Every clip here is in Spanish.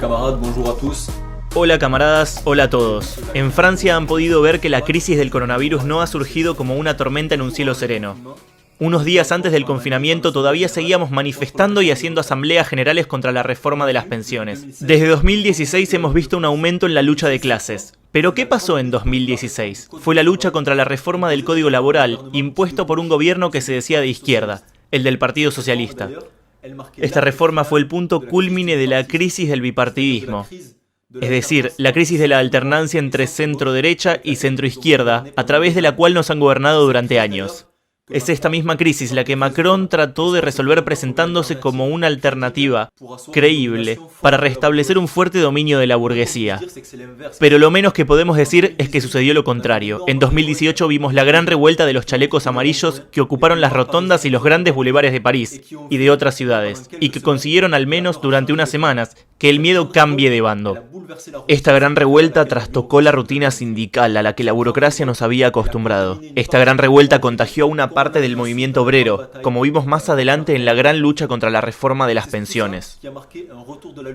camarades, bonjour à tous. Hola camaradas, hola a todos. En Francia han podido ver que la crisis del coronavirus no ha surgido como una tormenta en un cielo sereno. Unos días antes del confinamiento todavía seguíamos manifestando y haciendo asambleas generales contra la reforma de las pensiones. Desde 2016 hemos visto un aumento en la lucha de clases. ¿Pero qué pasó en 2016? Fue la lucha contra la reforma del Código Laboral, impuesto por un gobierno que se decía de izquierda, el del Partido Socialista. Esta reforma fue el punto cúlmine de la crisis del bipartidismo. Es decir, la crisis de la alternancia entre centro-derecha y centro-izquierda, a través de la cual nos han gobernado durante años. Es esta misma crisis la que Macron trató de resolver presentándose como una alternativa creíble para restablecer un fuerte dominio de la burguesía. Pero lo menos que podemos decir es que sucedió lo contrario. En 2018 vimos la gran revuelta de los chalecos amarillos que ocuparon las rotondas y los grandes bulevares de París y de otras ciudades, y que consiguieron al menos durante unas semanas que el miedo cambie de bando. Esta gran revuelta trastocó la rutina sindical a la que la burocracia nos había acostumbrado. Esta gran revuelta contagió a una parte del movimiento obrero, como vimos más adelante en la gran lucha contra la reforma de las pensiones.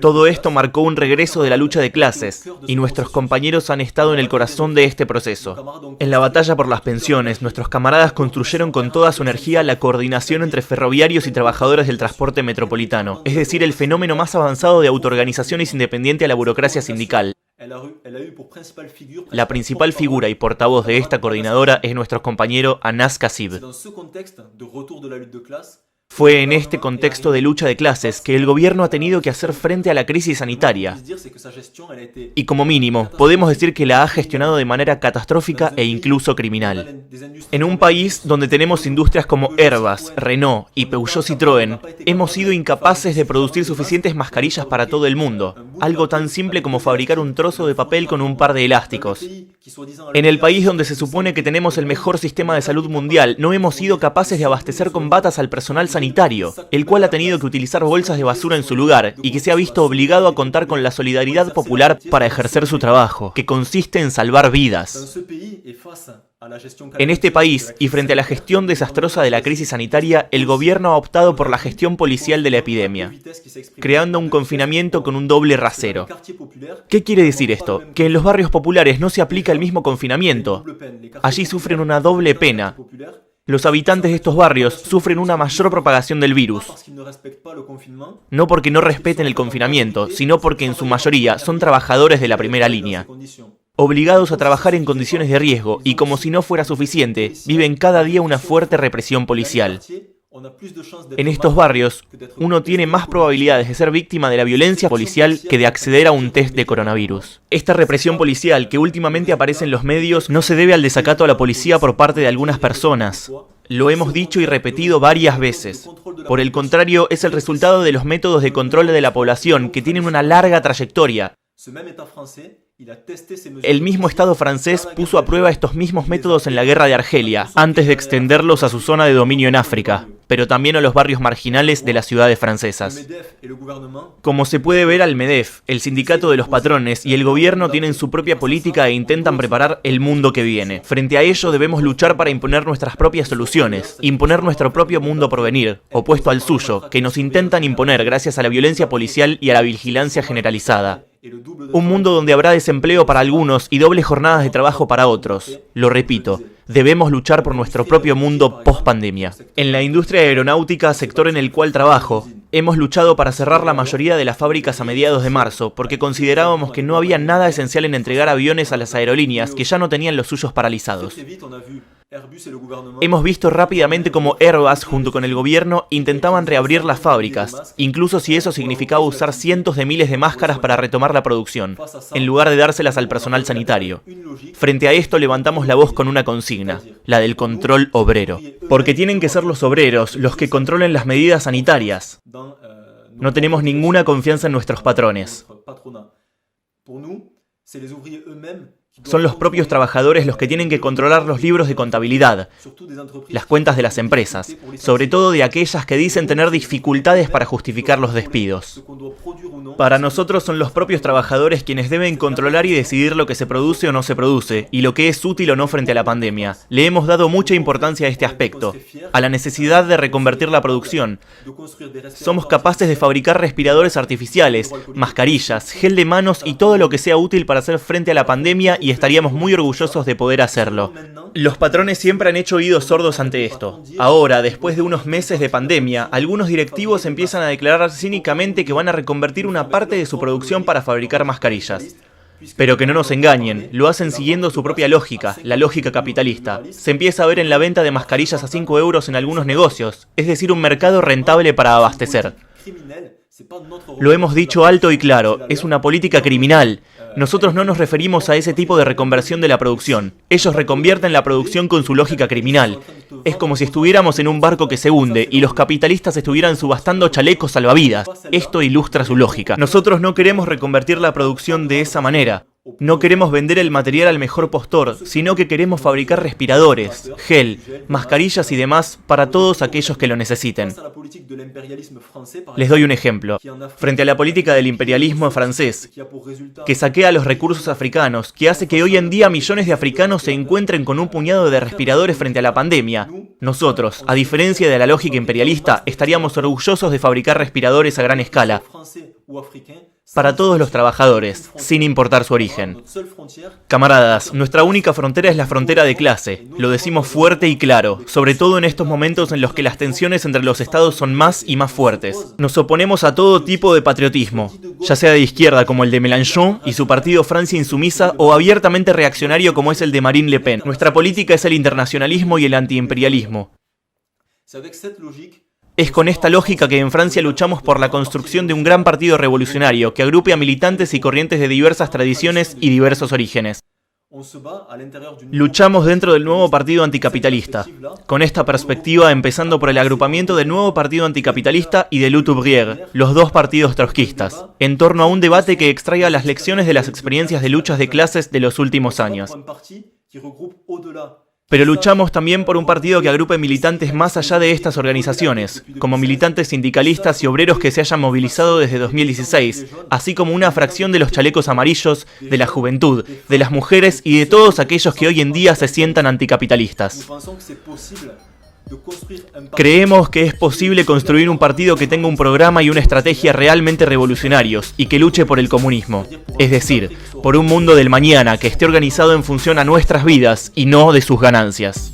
Todo esto marcó un regreso de la lucha de clases, y nuestros compañeros han estado en el corazón de este proceso. En la batalla por las pensiones, nuestros camaradas construyeron con toda su energía la coordinación entre ferroviarios y trabajadores del transporte metropolitano, es decir, el fenómeno más avanzado de autoorganizaciones independiente a la burocracia sindical. La principal figura y portavoz de esta coordinadora es nuestro compañero Anas Kassib. Fue en este contexto de lucha de clases que el gobierno ha tenido que hacer frente a la crisis sanitaria. Y como mínimo, podemos decir que la ha gestionado de manera catastrófica e incluso criminal. En un país donde tenemos industrias como Airbus, Renault y Peugeot Citroën, hemos sido incapaces de producir suficientes mascarillas para todo el mundo. Algo tan simple como fabricar un trozo de papel con un par de elásticos. En el país donde se supone que tenemos el mejor sistema de salud mundial, no hemos sido capaces de abastecer con batas al personal sanitario, el cual ha tenido que utilizar bolsas de basura en su lugar y que se ha visto obligado a contar con la solidaridad popular para ejercer su trabajo, que consiste en salvar vidas. En este país, y frente a la gestión desastrosa de la crisis sanitaria, el gobierno ha optado por la gestión policial de la epidemia, creando un confinamiento con un doble rasero. ¿Qué quiere decir esto? Que en los barrios populares no se aplica el mismo confinamiento. Allí sufren una doble pena. Los habitantes de estos barrios sufren una mayor propagación del virus. No porque no respeten el confinamiento, sino porque en su mayoría son trabajadores de la primera línea, obligados a trabajar en condiciones de riesgo y, como si no fuera suficiente, viven cada día una fuerte represión policial. En estos barrios, uno tiene más probabilidades de ser víctima de la violencia policial que de acceder a un test de coronavirus. Esta represión policial que últimamente aparece en los medios no se debe al desacato a la policía por parte de algunas personas. Lo hemos dicho y repetido varias veces. Por el contrario, es el resultado de los métodos de control de la población que tienen una larga trayectoria. El mismo Estado francés puso a prueba estos mismos métodos en la guerra de Argelia, antes de extenderlos a su zona de dominio en África, pero también a los barrios marginales de las ciudades francesas. Como se puede ver, al MEDEF, el sindicato de los patrones y el gobierno tienen su propia política e intentan preparar el mundo que viene. Frente a ello debemos luchar para imponer nuestras propias soluciones, imponer nuestro propio mundo por venir, opuesto al suyo, que nos intentan imponer gracias a la violencia policial y a la vigilancia generalizada. Un mundo donde habrá desempleo para algunos y dobles jornadas de trabajo para otros. Lo repito, debemos luchar por nuestro propio mundo post-pandemia. En la industria aeronáutica, sector en el cual trabajo, hemos luchado para cerrar la mayoría de las fábricas a mediados de marzo, porque considerábamos que no había nada esencial en entregar aviones a las aerolíneas que ya no tenían los suyos paralizados. Hemos visto rápidamente cómo Airbus, junto con el gobierno, intentaban reabrir las fábricas, incluso si eso significaba usar cientos de miles de máscaras para retomar la producción, en lugar de dárselas al personal sanitario. Frente a esto levantamos la voz con una consigna, la del control obrero. Porque tienen que ser los obreros los que controlen las medidas sanitarias. No tenemos ninguna confianza en nuestros patrones. Son los propios trabajadores los que tienen que controlar los libros de contabilidad, las cuentas de las empresas, sobre todo de aquellas que dicen tener dificultades para justificar los despidos. Para nosotros son los propios trabajadores quienes deben controlar y decidir lo que se produce o no se produce, y lo que es útil o no frente a la pandemia. Le hemos dado mucha importancia a este aspecto, a la necesidad de reconvertir la producción. Somos capaces de fabricar respiradores artificiales, mascarillas, gel de manos y todo lo que sea útil para hacer frente a la pandemia, y estaríamos muy orgullosos de poder hacerlo. Los patrones siempre han hecho oídos sordos ante esto. Ahora, después de unos meses de pandemia, algunos directivos empiezan a declarar cínicamente que van a reconvertir una parte de su producción para fabricar mascarillas. Pero que no nos engañen, lo hacen siguiendo su propia lógica, la lógica capitalista. Se empieza a ver en la venta de mascarillas a 5 euros en algunos negocios, es decir, un mercado rentable para abastecer. Lo hemos dicho alto y claro, es una política criminal. Nosotros no nos referimos a ese tipo de reconversión de la producción. Ellos reconvierten la producción con su lógica criminal. Es como si estuviéramos en un barco que se hunde y los capitalistas estuvieran subastando chalecos salvavidas. Esto ilustra su lógica. Nosotros no queremos reconvertir la producción de esa manera. No queremos vender el material al mejor postor, sino que queremos fabricar respiradores, gel, mascarillas y demás para todos aquellos que lo necesiten. Les doy un ejemplo. Frente a la política del imperialismo francés, que saquea los recursos africanos, que hace que hoy en día millones de africanos se encuentren con un puñado de respiradores frente a la pandemia, nosotros, a diferencia de la lógica imperialista, estaríamos orgullosos de fabricar respiradores a gran escala para todos los trabajadores, sin importar su origen. Camaradas, nuestra única frontera es la frontera de clase. Lo decimos fuerte y claro, sobre todo en estos momentos en los que las tensiones entre los estados son más y más fuertes. Nos oponemos a todo tipo de patriotismo, ya sea de izquierda como el de Mélenchon y su partido Francia Insumisa, o abiertamente reaccionario como es el de Marine Le Pen. Nuestra política es el internacionalismo y el antiimperialismo. Es con esta lógica que en Francia luchamos por la construcción de un gran partido revolucionario que agrupe a militantes y corrientes de diversas tradiciones y diversos orígenes. Luchamos dentro del nuevo partido anticapitalista, con esta perspectiva empezando por el agrupamiento del nuevo partido anticapitalista y de Lutte Ouvrière, los dos partidos trotskistas, en torno a un debate que extraiga las lecciones de las experiencias de luchas de clases de los últimos años. Pero luchamos también por un partido que agrupe militantes más allá de estas organizaciones, como militantes sindicalistas y obreros que se hayan movilizado desde 2016, así como una fracción de los chalecos amarillos, de la juventud, de las mujeres y de todos aquellos que hoy en día se sientan anticapitalistas. Creemos que es posible construir un partido que tenga un programa y una estrategia realmente revolucionarios y que luche por el comunismo. Es decir, por un mundo del mañana que esté organizado en función a nuestras vidas y no de sus ganancias.